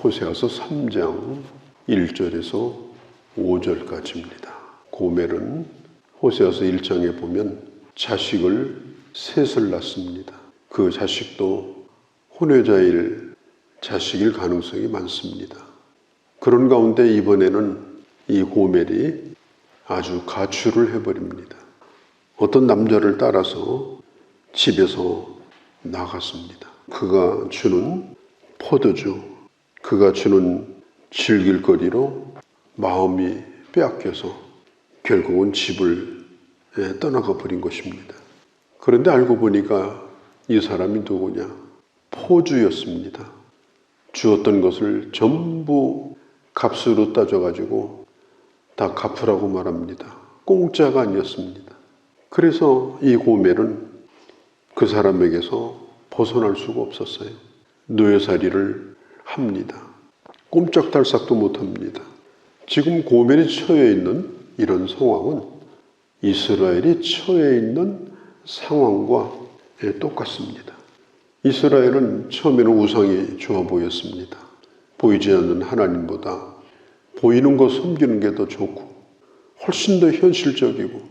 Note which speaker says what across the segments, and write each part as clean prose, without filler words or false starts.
Speaker 1: 호세아서 3장 1절에서 5절까지입니다. 고멜은 호세아서 1장에 보면 자식을 셋을 낳습니다. 그 자식도 혼외자일 자식일 가능성이 많습니다. 그런 가운데 이번에는 이 고멜이 아주 가출을 해버립니다. 어떤 남자를 따라서 집에서 나갔습니다. 그가 주는 포도주, 그가 주는 즐길 거리로 마음이 빼앗겨서 결국은 집을 떠나가 버린 것입니다. 그런데 알고 보니까 이 사람이 누구냐? 포주였습니다. 주었던 것을 전부 값으로 따져가지고 다 갚으라고 말합니다. 공짜가 아니었습니다. 그래서 이 고멜은 그 사람에게서 벗어날 수가 없었어요. 노예살이를 합니다. 꼼짝달싹도 못합니다. 지금 고멜이 처해 있는 이런 상황은 이스라엘이 처해 있는 상황과 똑같습니다. 이스라엘은 처음에는 우상이 좋아 보였습니다. 보이지 않는 하나님보다 보이는 것 섬기는 게 더 좋고 훨씬 더 현실적이고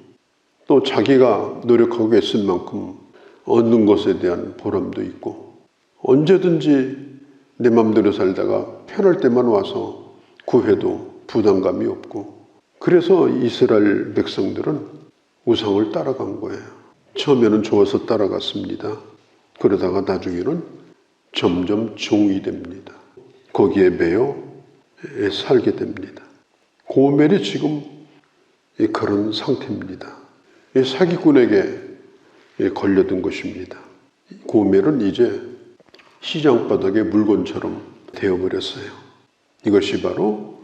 Speaker 1: 또 자기가 노력하고 애쓴 만큼 얻는 것에 대한 보람도 있고 언제든지 내 맘대로 살다가 편할 때만 와서 구해도 부담감이 없고 그래서 이스라엘 백성들은 우상을 따라간 거예요. 처음에는 좋아서 따라갔습니다. 그러다가 나중에는 점점 종이 됩니다. 거기에 매여 살게 됩니다. 고멜이 지금 그런 상태입니다. 사기꾼에게 걸려든 것입니다. 고멜은 이제 시장 바닥의 물건처럼 되어버렸어요. 이것이 바로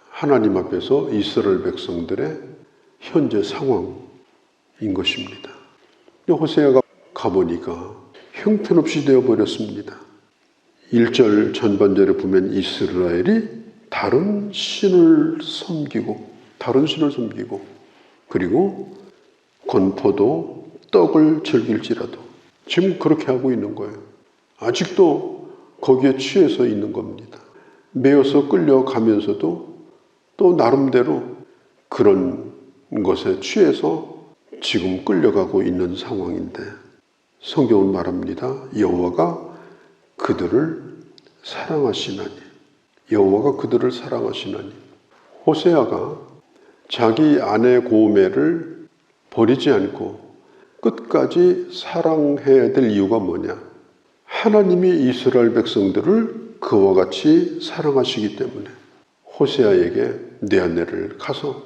Speaker 1: 하나님 앞에서 이스라엘 백성들의 현재 상황인 것입니다. 호세아가 가보니까 형편없이 되어버렸습니다. 1절 전반절에 보면 이스라엘이 다른 신을 섬기고 그리고 건포도 떡을 즐길지라도 지금 그렇게 하고 있는 거예요. 아직도 거기에 취해서 있는 겁니다. 매여서 끌려가면서도 또 나름대로 그런 것에 취해서 지금 끌려가고 있는 상황인데 성경은 말합니다. 여호와가 그들을 사랑하시나니. 여호와가 그들을 사랑하시나니. 호세아가 자기 아내 고멜을 버리지 않고 끝까지 사랑해야 될 이유가 뭐냐? 하나님이 이스라엘 백성들을 그와 같이 사랑하시기 때문에 호세아에게 내 아내를 가서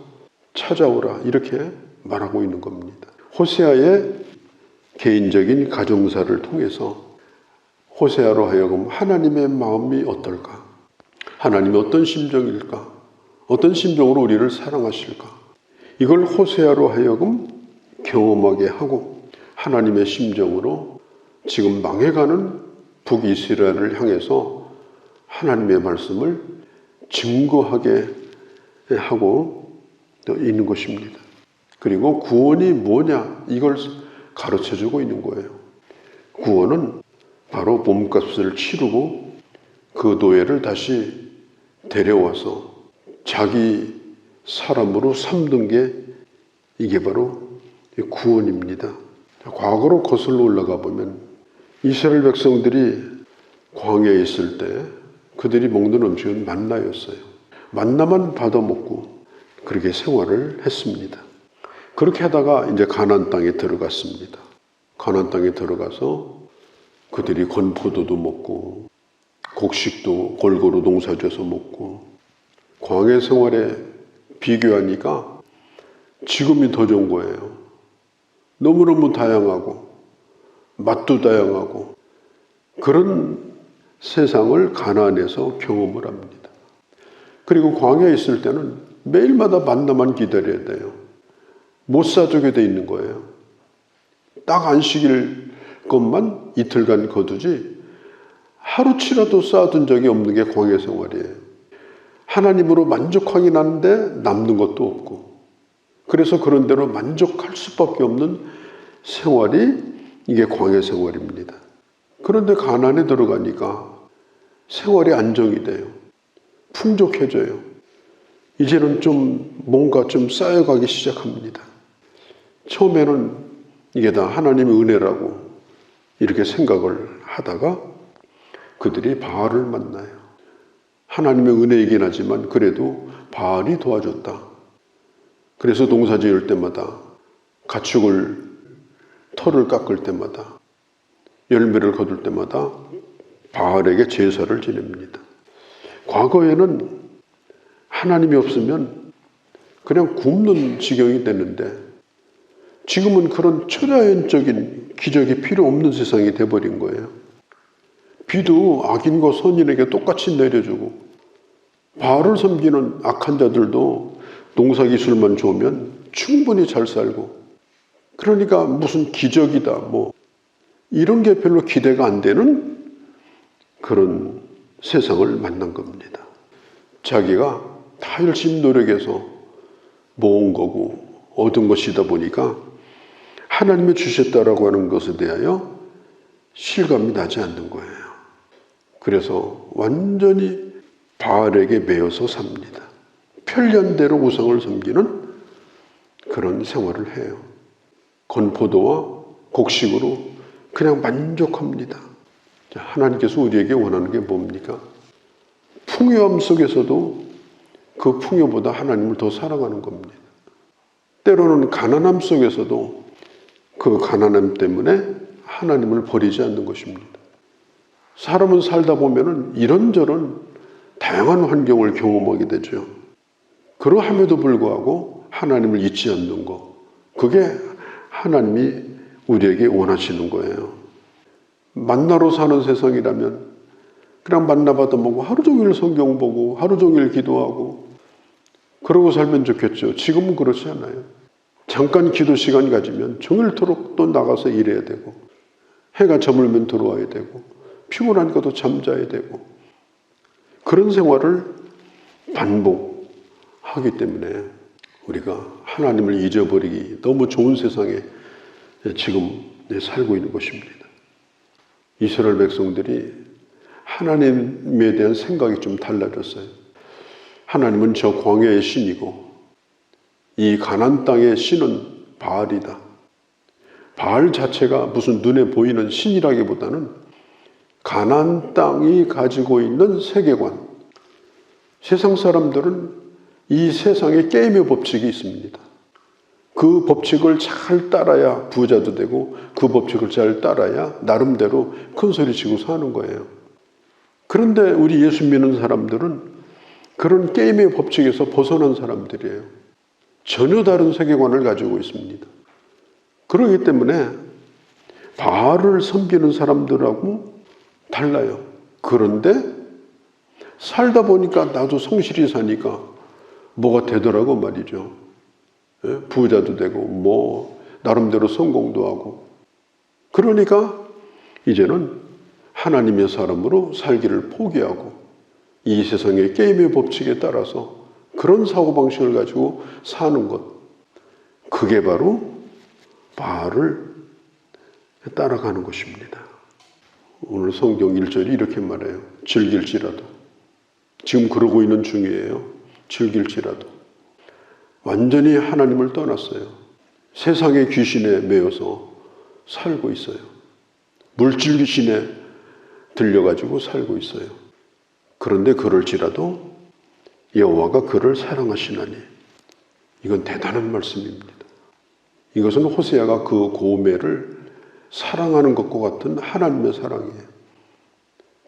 Speaker 1: 찾아오라 이렇게 말하고 있는 겁니다. 호세아의 개인적인 가정사를 통해서 호세아로 하여금 하나님의 마음이 어떨까? 하나님이 어떤 심정일까? 어떤 심정으로 우리를 사랑하실까? 이걸 호세아로 하여금 경험하게 하고 하나님의 심정으로 지금 망해가는 북이스라엘을 향해서 하나님의 말씀을 증거하게 하고 있는 것입니다. 그리고 구원이 뭐냐 이걸 가르쳐주고 있는 거예요. 구원은 바로 몸값을 치르고 그 노예를 다시 데려와서 자기 사람으로 삼는 게 이게 바로 구원입니다. 과거로 거슬러 올라가 보면 이스라엘 백성들이 광야에 있을 때 그들이 먹는 음식은 만나였어요. 만나만 받아먹고 그렇게 생활을 했습니다. 그렇게 하다가 이제 가나안 땅에 들어갔습니다. 가나안 땅에 들어가서 그들이 건포도도 먹고 곡식도 골고루 농사져서 먹고 광야 생활에 비교하니까 지금이 더 좋은 거예요. 너무너무 다양하고 맛도 다양하고 그런 세상을 가나안에서 경험을 합니다. 그리고 광야에 있을 때는 매일마다 만나만 기다려야 돼요. 못 사주게 돼 있는 거예요. 딱 안식일 것만 이틀간 거두지 하루치라도 쌓아둔 적이 없는 게 광야 생활이에요. 하나님으로 만족하긴 하는데 남는 것도 없고 그래서 그런 대로 만족할 수밖에 없는 생활이 이게 광야 생활입니다. 그런데 가나안에 들어가니까 생활이 안정이 돼요. 풍족해져요. 이제는 좀 뭔가 좀 쌓여가기 시작합니다. 처음에는 이게 다 하나님의 은혜라고 이렇게 생각을 하다가 그들이 바알을 만나요. 하나님의 은혜이긴 하지만 그래도 바알이 도와줬다. 그래서 농사 지을 때마다 가축을 털을 깎을 때마다 열매를 거둘 때마다 바알에게 제사를 지냅니다. 과거에는 하나님이 없으면 그냥 굶는 지경이 됐는데 지금은 그런 초자연적인 기적이 필요 없는 세상이 돼버린 거예요. 비도 악인과 선인에게 똑같이 내려주고 바알을 섬기는 악한 자들도 농사기술만 좋으면 충분히 잘 살고, 그러니까 무슨 기적이다 뭐 이런 게 별로 기대가 안 되는 그런 세상을 만난 겁니다. 자기가 다 열심히 노력해서 모은 거고 얻은 것이다 보니까 하나님이 주셨다라고 하는 것에 대하여 실감이 나지 않는 거예요. 그래서 완전히 바알에게 매여서 삽니다. 편련대로 우상을 섬기는 그런 생활을 해요. 건포도와 곡식으로 그냥 만족합니다. 하나님께서 우리에게 원하는 게 뭡니까? 풍요함 속에서도 그 풍요보다 하나님을 더 사랑하는 겁니다. 때로는 가난함 속에서도 그 가난함 때문에 하나님을 버리지 않는 것입니다. 사람은 살다 보면은 이런저런 다양한 환경을 경험하게 되죠. 그러함에도 불구하고 하나님을 잊지 않는 것, 그게 하나님이 우리에게 원하시는 거예요. 만나로 사는 세상이라면 그냥 만나 받아먹고 하루 종일 성경 보고 하루 종일 기도하고 그러고 살면 좋겠죠. 지금은 그렇지 않아요. 잠깐 기도 시간 가지면 종일토록 또 나가서 일해야 되고 해가 저물면 들어와야 되고 피곤하니까 또 잠자야 되고 그런 생활을 반복하기 때문에 우리가 하나님을 잊어버리기 너무 좋은 세상에 지금 살고 있는 것입니다. 이스라엘 백성들이 하나님에 대한 생각이 좀 달라졌어요. 하나님은 저 광야의 신이고 이 가나안 땅의 신은 바알이다. 바알 자체가 무슨 눈에 보이는 신이라기보다는 가나안 땅이 가지고 있는 세계관. 세상 사람들은 이 세상에 게임의 법칙이 있습니다. 그 법칙을 잘 따라야 부자도 되고 그 법칙을 잘 따라야 나름대로 큰 소리 치고 사는 거예요. 그런데 우리 예수 믿는 사람들은 그런 게임의 법칙에서 벗어난 사람들이에요. 전혀 다른 세계관을 가지고 있습니다. 그렇기 때문에 바알을 섬기는 사람들하고 달라요. 그런데 살다 보니까 나도 성실히 사니까 뭐가 되더라고 말이죠. 부자도 되고 뭐 나름대로 성공도 하고, 그러니까 이제는 하나님의 사람으로 살기를 포기하고 이 세상의 게임의 법칙에 따라서 그런 사고방식을 가지고 사는 것, 그게 바로 바알을 따라가는 것입니다. 오늘 성경 1절이 이렇게 말해요. 즐길지라도. 지금 그러고 있는 중이에요. 즐길지라도. 완전히 하나님을 떠났어요. 세상의 귀신에 매여서 살고 있어요. 물질 귀신에 들려가지고 살고 있어요. 그런데 그럴지라도 여호와가 그를 사랑하시나니. 이건 대단한 말씀입니다. 이것은 호세아가 그 고멜을 사랑하는 것과 같은 하나님의 사랑이에요.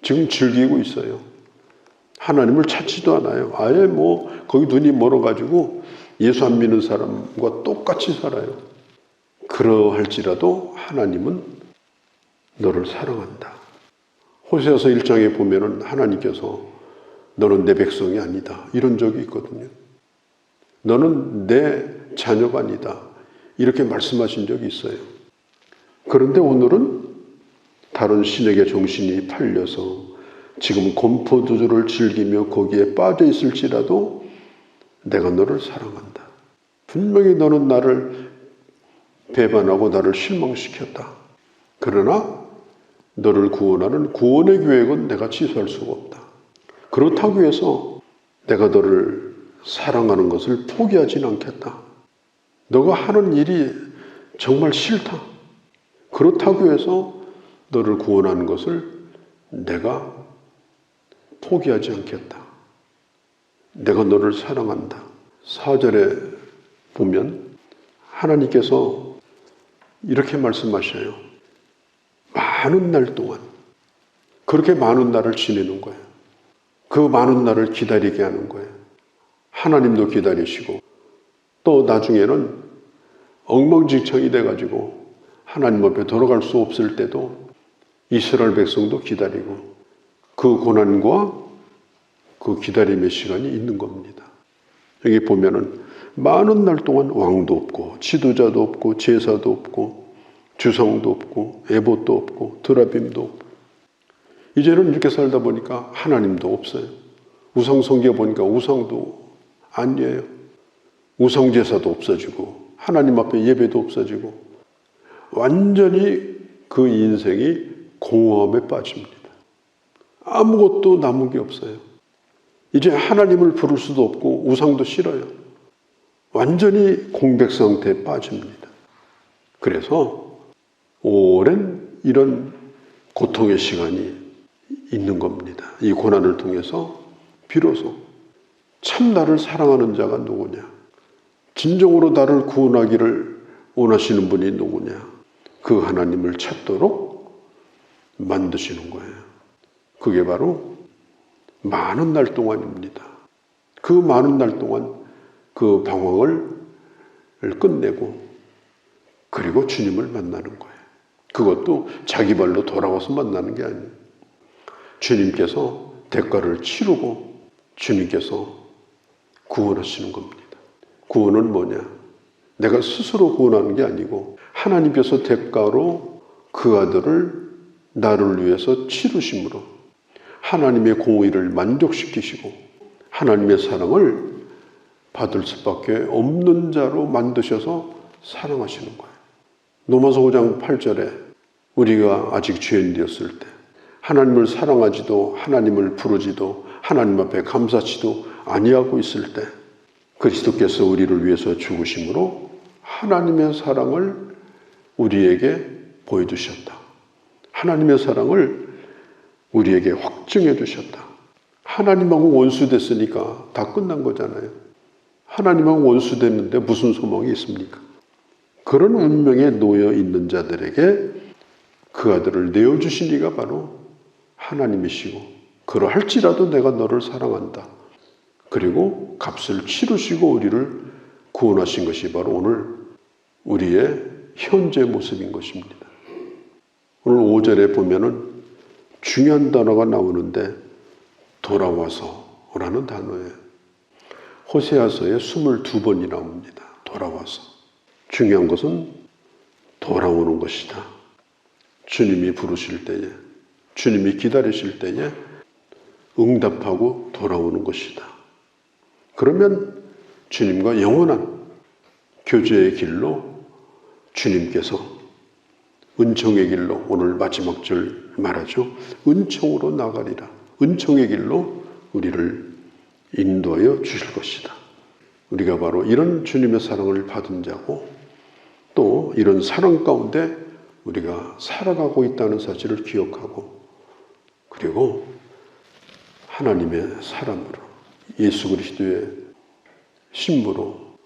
Speaker 1: 지금 즐기고 있어요. 하나님을 찾지도 않아요. 아예 뭐 거기 눈이 멀어가지고 예수 안 믿는 사람과 똑같이 살아요. 그러할지라도 하나님은 너를 사랑한다. 호세아서 1장에 보면은 하나님께서 너는 내 백성이 아니다 이런 적이 있거든요. 너는 내 자녀가 아니다 이렇게 말씀하신 적이 있어요. 그런데 오늘은 다른 신에게 정신이 팔려서 지금 건포도주를 즐기며 거기에 빠져 있을지라도 내가 너를 사랑한다. 분명히 너는 나를 배반하고 나를 실망시켰다. 그러나 너를 구원하는 구원의 계획은 내가 취소할 수가 없다. 그렇다고 해서 내가 너를 사랑하는 것을 포기하진 않겠다. 너가 하는 일이 정말 싫다. 그렇다고 해서 너를 구원하는 것을 내가 포기하지 않겠다. 내가 너를 사랑한다. 4절에 보면 하나님께서 이렇게 말씀하셔요. 많은 날 동안, 그렇게 많은 날을 지내는 거예요. 그 많은 날을 기다리게 하는 거예요. 하나님도 기다리시고 또 나중에는 엉망진창이 돼가지고 하나님 앞에 돌아갈 수 없을 때도 이스라엘 백성도 기다리고 그 고난과 그 기다림의 시간이 있는 겁니다. 여기 보면은 많은 날 동안 왕도 없고 지도자도 없고 제사도 없고 주성도 없고 에봇도 없고 드라빔도 없고 이제는 이렇게 살다 보니까 하나님도 없어요. 우상 성겨 보니까 우상도 아니에요. 우상 제사도 없어지고 하나님 앞에 예배도 없어지고 완전히 그 인생이 공허함에 빠집니다. 아무것도 남은 게 없어요. 이제 하나님을 부를 수도 없고 우상도 싫어요. 완전히 공백 상태에 빠집니다. 그래서 오랜 이런 고통의 시간이 있는 겁니다. 이 고난을 통해서 비로소 참 나를 사랑하는 자가 누구냐? 진정으로 나를 구원하기를 원하시는 분이 누구냐? 그 하나님을 찾도록 만드시는 거예요. 그게 바로 많은 날 동안입니다. 그 많은 날 동안 그 방황을 끝내고 그리고 주님을 만나는 거예요. 그것도 자기 발로 돌아와서 만나는 게 아니에요. 주님께서 대가를 치르고 주님께서 구원하시는 겁니다. 구원은 뭐냐? 내가 스스로 구원하는 게 아니고 하나님께서 대가로 그 아들을 나를 위해서 치르심으로 하나님의 공의를 만족시키시고 하나님의 사랑을 받을 수밖에 없는 자로 만드셔서 사랑하시는 거예요. 로마서 5장 8절에 우리가 아직 죄인 되었을 때 하나님을 사랑하지도 하나님을 부르지도 하나님 앞에 감사치도 아니하고 있을 때 그리스도께서 우리를 위해서 죽으심으로 하나님의 사랑을 우리에게 보여주셨다. 하나님의 사랑을 우리에게 확증해 주셨다. 하나님하고 원수됐으니까 다 끝난 거잖아요. 하나님하고 원수됐는데 무슨 소망이 있습니까? 그런 운명에 놓여 있는 자들에게 그 아들을 내어주신 이가 바로 하나님이시고 그러할지라도 내가 너를 사랑한다. 그리고 값을 치르시고 우리를 구원하신 것이 바로 오늘 우리의 현재 모습인 것입니다. 오늘 5절에 보면은 중요한 단어가 나오는데 돌아와서라는 단어예요. 호세아서에 22번이 나옵니다. 돌아와서. 중요한 것은 돌아오는 것이다. 주님이 부르실 때에, 주님이 기다리실 때에 응답하고 돌아오는 것이다. 그러면 주님과 영원한 교제의 길로 주님께서 은총의 길로 오늘 마지막 절 말하죠. 은총으로 나가리라. 은총의 길로 우리를 인도하여 주실 것이다. 우리가 바로 이런 주님의 사랑을 받은 자고 또 이런 사랑 가운데 우리가 살아가고 있다는 사실을 기억하고 그리고 하나님의 사람으로 예수 그리스도의 신부로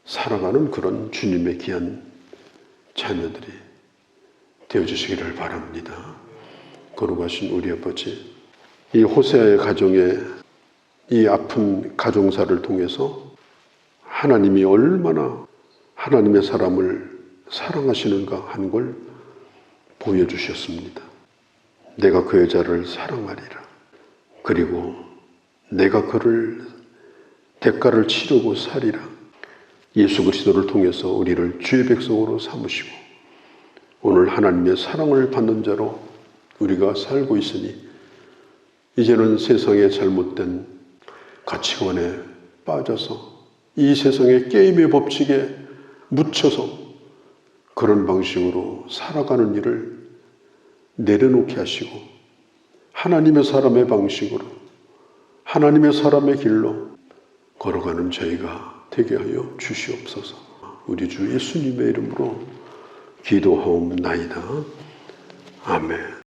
Speaker 1: 살아가는 그런 주님의 귀한 자녀들이 되어주시기를 바랍니다. 거룩하신 우리 아버지, 이 호세아의 가정에 이 아픈 가정사를 통해서 하나님이 얼마나 하나님의 사람을 사랑하시는가 하는 걸 보여주셨습니다. 내가 그 여자를 사랑하리라. 그리고 내가 그를 대가를 치르고 살리라. 예수 그리스도를 통해서 우리를 주의 백성으로 삼으시고 오늘 하나님의 사랑을 받는 자로 우리가 살고 있으니 이제는 세상의 잘못된 가치관에 빠져서 이 세상의 게임의 법칙에 묻혀서 그런 방식으로 살아가는 일을 내려놓게 하시고 하나님의 사람의 방식으로 하나님의 사람의 길로 걸어가는 저희가 되게 하여 주시옵소서. 우리 주 예수님의 이름으로 기도하옵나이다. 아멘.